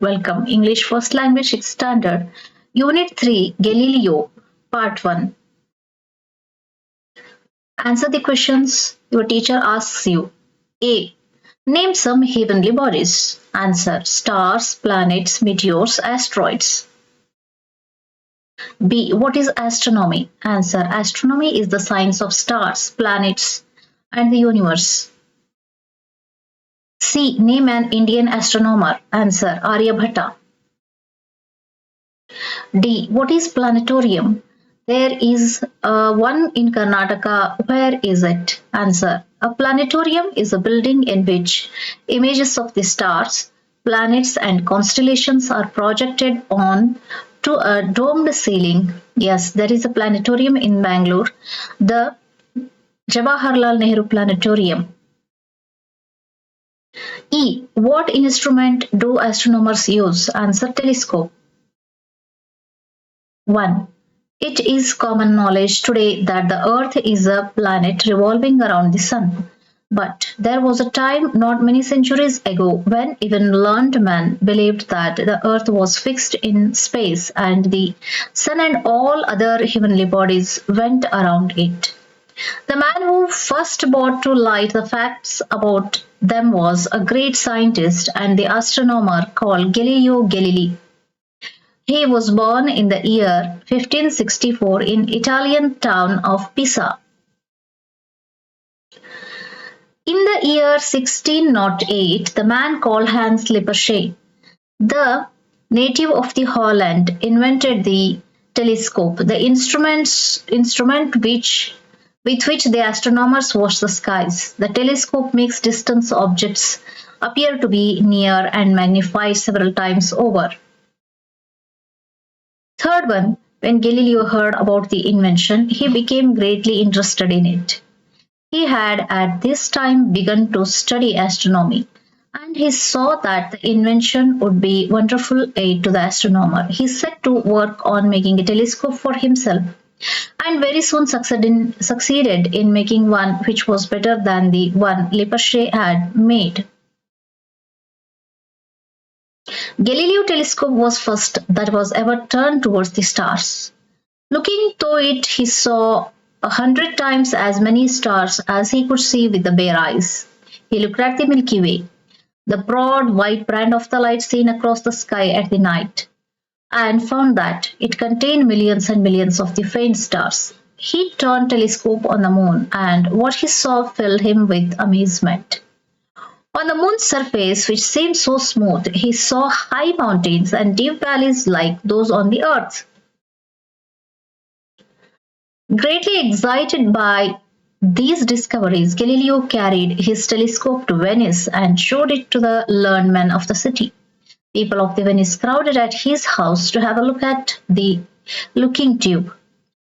Welcome. English First Language 6th Standard. Unit 3, Galileo, Part 1. Answer the questions your teacher asks you. A. Name some heavenly bodies. Answer: stars, planets, meteors, asteroids. B. What is astronomy? Answer: astronomy is the science of stars, planets, and the universe. C. Name an Indian astronomer. Answer: Aryabhatta. D. What is planetarium? There is one in Karnataka. Where is it? Answer: a planetarium is a building in which images of the stars, planets, and constellations are projected on to a domed ceiling. Yes, there is a planetarium in Bangalore, the Jawaharlal Nehru Planetarium. E. What instrument do astronomers use? Answer: telescope. 1. It is common knowledge today that the Earth is a planet revolving around the Sun. But there was a time not many centuries ago when even learned men believed that the Earth was fixed in space and the Sun and all other heavenly bodies went around it. The man who first brought to light the facts about them was a great scientist and the astronomer called Galileo Galilei. He was born in the year 1564 in Italian town of Pisa. In the year 1608, the man called Hans Lippershey, the native of the Holland, invented the telescope, the instrument with which the astronomers watch the skies. The telescope makes distant objects appear to be near and magnified several times over. Third one, when Galileo heard about the invention, he became greatly interested in it. He had at this time begun to study astronomy, and he saw that the invention would be wonderful aid to the astronomer. He set to work on making a telescope for himself, and very soon succeeded in making one which was better than the one Lippershey had made. Galileo telescope was first that was ever turned towards the stars. Looking through it, he saw 100 times as many stars as he could see with the bare eyes. He looked at the Milky Way, the broad white band of the light seen across the sky at the night, and found that it contained millions and millions of the faint stars. He turned telescope on the moon, and what he saw filled him with amazement. On the moon's surface, which seemed so smooth, he saw high mountains and deep valleys like those on the earth. Greatly excited by these discoveries, Galileo carried his telescope to Venice and showed it to the learned men of the city. People of the Venice crowded at his house to have a look at the looking tube.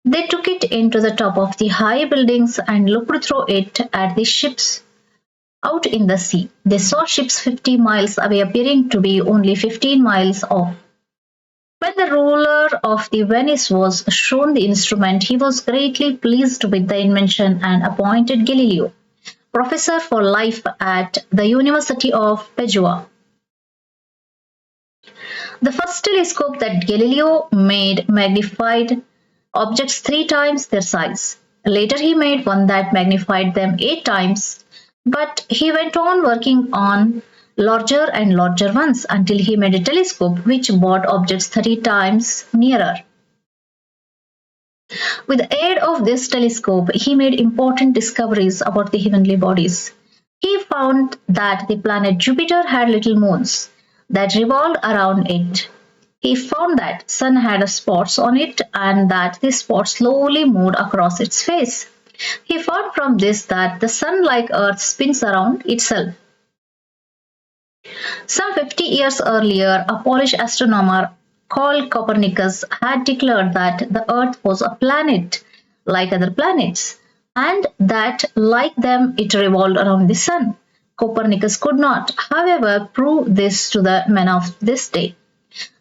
They took it into the top of the high buildings and looked through it at the ships out in the sea. They saw ships 50 miles away appearing to be only 15 miles off. When the ruler of the Venice was shown the instrument, he was greatly pleased with the invention and appointed Galileo professor for life at the University of Padua. The first telescope that Galileo made magnified objects 3 times their size. Later he made one that magnified them 8 times, but he went on working on larger and larger ones until he made a telescope which brought objects 30 times nearer. With the aid of this telescope, he made important discoveries about the heavenly bodies. He found that the planet Jupiter had little moons that revolved around it. He found that sun had spots on it and that the spots slowly moved across its face. He found from this that the sun, like Earth, spins around itself. Some 50 years earlier, a Polish astronomer called Copernicus had declared that the Earth was a planet like other planets, and that, like them, it revolved around the sun. Copernicus could not, however, prove this to the men of this day.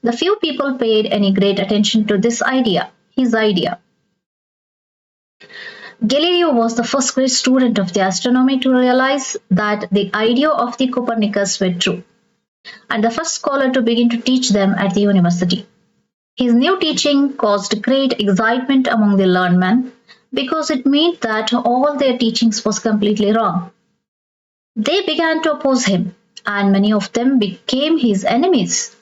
The few people paid any great attention to his idea. Galileo was the first great student of the astronomy to realize that the idea of the Copernicus were true. and the first scholar to begin to teach them at the university. His new teaching caused great excitement among the learned men because it meant that all their teachings was completely wrong. They began to oppose him, and many of them became his enemies.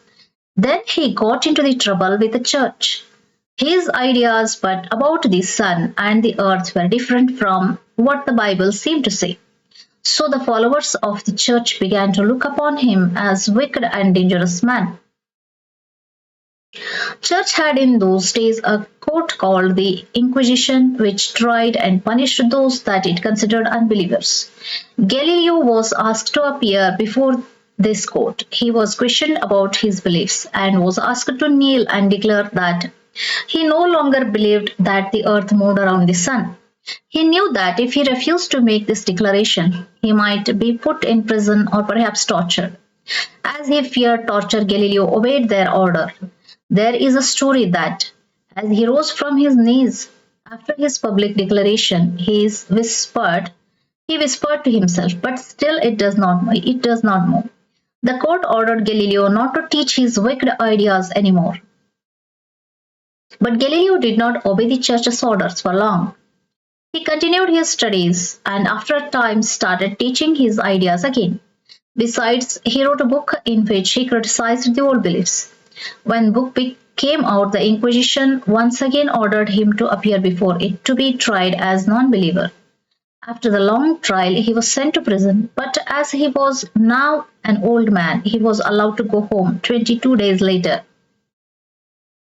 Then he got into the trouble with the church. His ideas but about the sun and the earth were different from what the Bible seemed to say. So the followers of the church began to look upon him as wicked and dangerous man. Church had in those days a court called the Inquisition, which tried and punished those that it considered unbelievers. Galileo was asked to appear before this court. He was questioned about his beliefs and was asked to kneel and declare that he no longer believed that the earth moved around the sun. He knew that if he refused to make this declaration, he might be put in prison or perhaps tortured. As he feared torture, Galileo obeyed their order. There is a story that, as he rose from his knees after his public declaration, he whispered to himself, but still it does not move. The court ordered Galileo not to teach his wicked ideas anymore. But Galileo did not obey the church's orders for long. He continued his studies and after a time started teaching his ideas again. Besides, he wrote a book in which he criticized the old beliefs. When the book came out, the Inquisition once again ordered him to appear before it to be tried as non-believer. After the long trial, he was sent to prison, but as he was now an old man, he was allowed to go home 22 days later.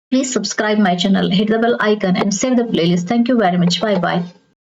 Please subscribe my channel, hit the bell icon and save the playlist. Thank you very much. Bye bye.